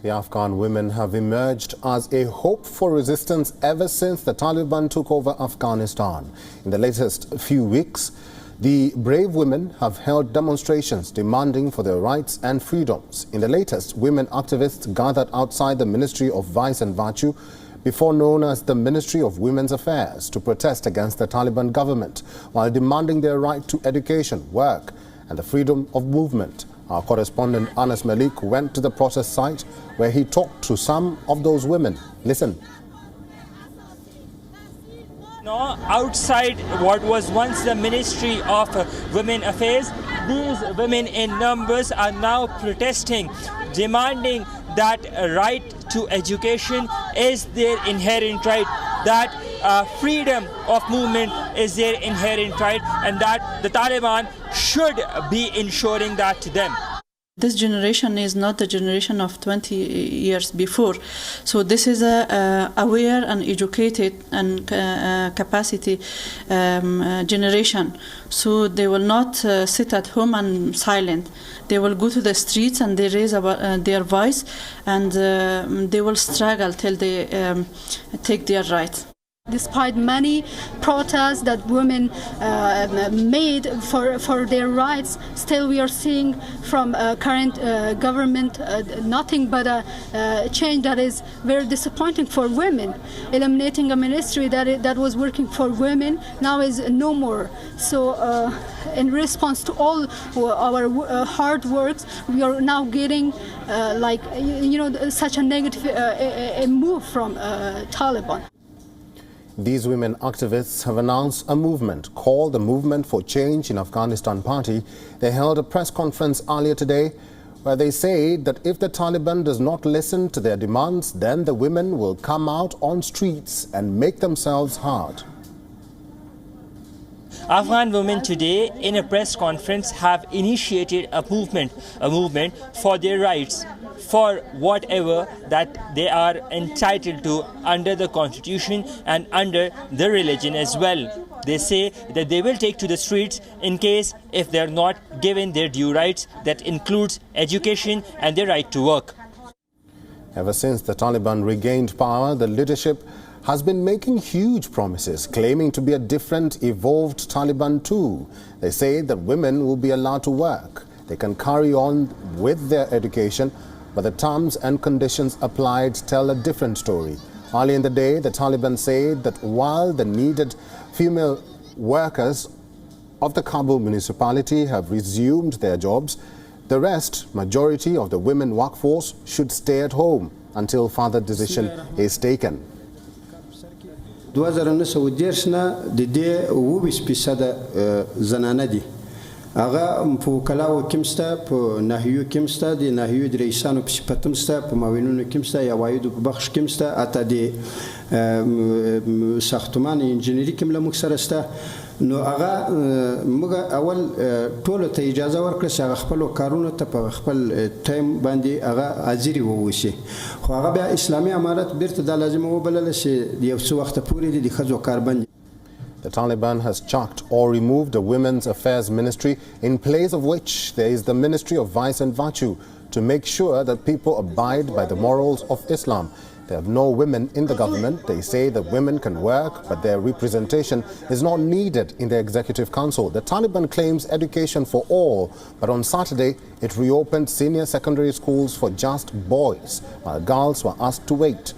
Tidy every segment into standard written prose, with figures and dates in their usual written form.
The Afghan women have emerged as a hope for resistance ever since the Taliban took over Afghanistan. In the latest few weeks, the brave women have held demonstrations demanding for their rights and freedoms. In the latest, women activists gathered outside the Ministry of Vice and Virtue, before known as the Ministry of Women's Affairs, to protest against the Taliban government while demanding their right to education, work and the freedom of movement. Our correspondent Anas Malik went to the protest site where he talked to some of those women. Listen. Outside what was once the Ministry of Women Affairs, these women in numbers are now protesting, demanding that a right to education is their inherent right, that freedom of movement is their inherent right, and that the Taliban should be ensuring that to them. This generation is not the generation of 20 years before. So this is a aware and educated and capacity generation. So they will not sit at home and silent. They will go to the streets and they raise their voice, and they will struggle till they take their rights. Despite many protests that women made for their rights, still we are seeing from current government nothing but a change that is very disappointing for women. Eliminating a ministry that was working for women now is no more. So in response to all our hard works, we are now getting such a negative move from Taliban. These women activists have announced a movement called the Movement for Change in Afghanistan Party. They held a press conference earlier today where they say that if the Taliban does not listen to their demands, then the women will come out on streets and make themselves heard. Afghan women today in a press conference have initiated a movement for their rights, for whatever that they are entitled to under the constitution and under the religion as well. They say that they will take to the streets in case if they are not given their due rights, that includes education and their right to work. Ever since the Taliban regained power, the leadership has been making huge promises, claiming to be a different, evolved Taliban too. They say that women will be allowed to work. They can carry on with their education, but the terms and conditions applied tell a different story. Early in the day, the Taliban said that while the needed female workers of the Kabul municipality have resumed their jobs, the rest, majority of the women workforce, should stay at home until further decision is taken. 2019 نه د دې 20% زنانه دي هغه په وکلاو کې مسته په ناحیو کې مسته د ناحیو د رئیسانو په صفت مسته په معاونونو کې مسته یا وایدو په بخش کې مسته اته د ساختمان انجینری کې مله مکسرسته نو هغه موږ اول ټول ته اجازه ورکړه چې هغه خپل کارونه ته په خپل ټایم باندې هغه حاضری ووسی خو هغه بیا اسلامي امارت بیرته د لازم وبلل چې یو څو وخت پورې د خځو کار بند. The Taliban has chucked or removed the Women's Affairs Ministry, in place of which there is the Ministry of Vice and Virtue, to make sure that people abide by the morals of Islam. They have no women in the government. They say that women can work, but their representation is not needed in the Executive Council. The Taliban claims education for all, but on Saturday it reopened senior secondary schools for just boys, while girls were asked to wait.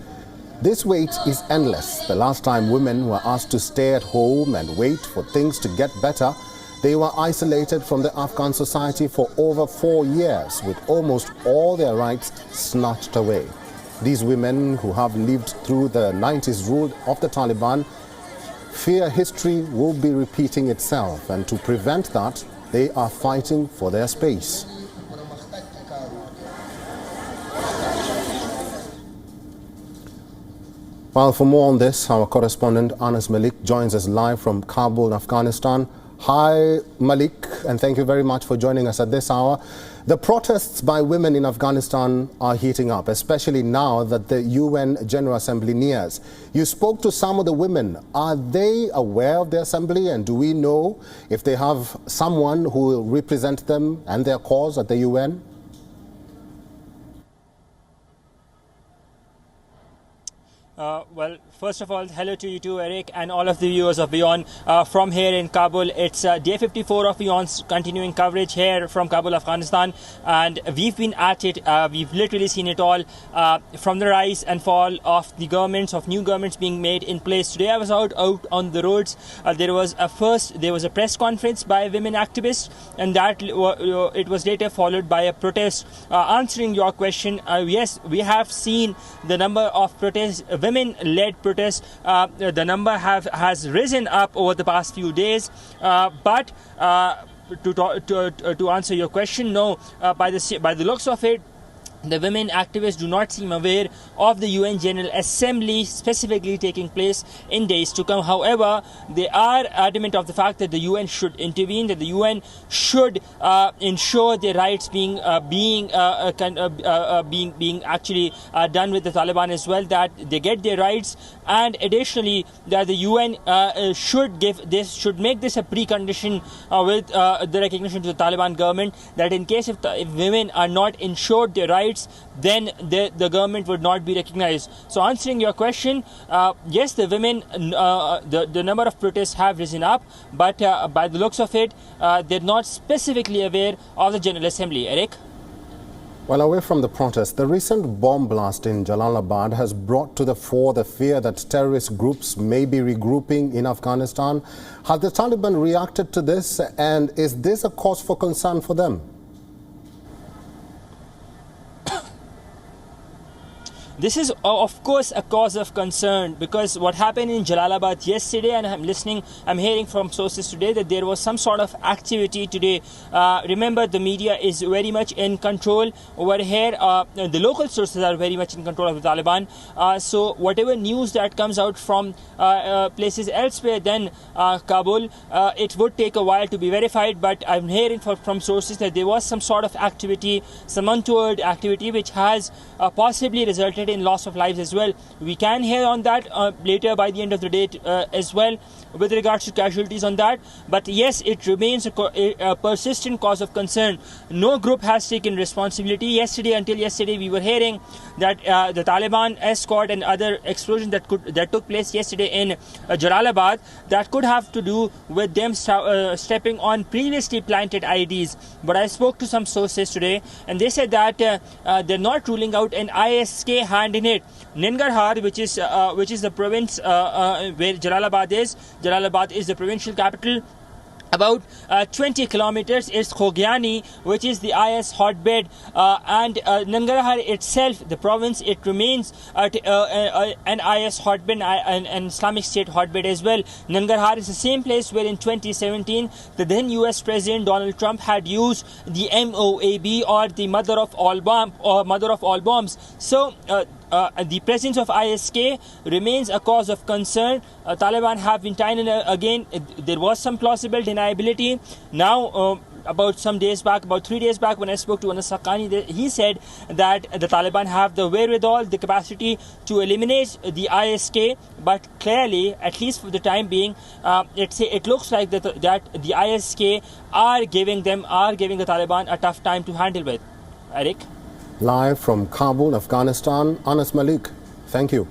This wait is endless. The last time women were asked to stay at home and wait for things to get better, they were isolated from the Afghan society for over 4 years, with almost all their rights snatched away. These women, who have lived through the 90s rule of the Taliban, fear history will be repeating itself, and to prevent that, they are fighting for their space. Well, for more on this, our correspondent Anas Malik joins us live from Kabul, Afghanistan. Hi, Malik, and thank you very much for joining us at this hour. The protests by women in Afghanistan are heating up, especially now that the UN General Assembly nears. You spoke to some of the women. Are they aware of the assembly, and do we know if they have someone who will represent them and their cause at the UN? Well, first of all, hello to you too, Eric, and all of the viewers of WION. From here in Kabul, it's day 54 of WION's continuing coverage here from Kabul, Afghanistan, and we've been at it. We've literally seen it all, from the rise and fall of the governments, of new governments being made in place. Today I was out on the roads. There was a press conference by women activists, and that it was later followed by a protest. Answering your question, yes, we have seen the number of protests, women-led protests, the number has risen up over the past few days, but to answer your question, no, by the looks of it, the women activists do not seem aware of the UN General Assembly specifically taking place in days to come. However, they are adamant of the fact that the UN should intervene, that the UN should ensure their rights being actually done with the Taliban as well, that they get their rights, and additionally that the UN should make this a precondition with the recognition to the Taliban government, that in case if women are not ensured their rights, then the government would not be recognized. So answering your question, yes, the women, the number of protests have risen up, but by the looks of it, they're not specifically aware of the General Assembly. Eric? Well, away from the protest, the recent bomb blast in Jalalabad has brought to the fore the fear that terrorist groups may be regrouping in Afghanistan. Has the Taliban reacted to this, and is this a cause for concern for them? This is, of course, a cause of concern, because what happened in Jalalabad yesterday, and I'm hearing from sources today that there was some sort of activity today. Remember, the media is very much in control over here. The local sources are very much in control of the Taliban. So whatever news that comes out from places elsewhere than Kabul, it would take a while to be verified. But I'm hearing from sources that there was some sort of activity, some untoward activity, which has possibly resulted in loss of lives as well. We can hear on that later by the end of the day as well with regards to casualties on that. But yes, it remains a persistent cause of concern. No group has taken responsibility. Until yesterday, we were hearing that the Taliban escort and other explosions that took place yesterday in Jalalabad, that could have to do with them stepping on previously planted IEDs. But I spoke to some sources today, and they said that they're not ruling out an ISK hand in it. Nangarhar, which is the province where Jalalabad is. Jalalabad is the provincial capital. About 20 kilometers is Khogyani, which is the IS hotbed, and Nangarhar itself, the province, it remains an IS hotbed, an Islamic State hotbed as well. Nangarhar is the same place where in 2017 the then US President Donald Trump had used the MOAB, or the mother of all bombs. So the presence of ISK remains a cause of concern. Taliban have been trying again. There was some plausible deniability. Now, about 3 days back, when I spoke to Anas Haqqani, he said that the Taliban have the wherewithal, the capacity to eliminate the ISK, but clearly, at least for the time being, it looks like that the ISK are giving the Taliban a tough time to handle with. Eric? Live from Kabul, Afghanistan, Anas Malik. Thank you.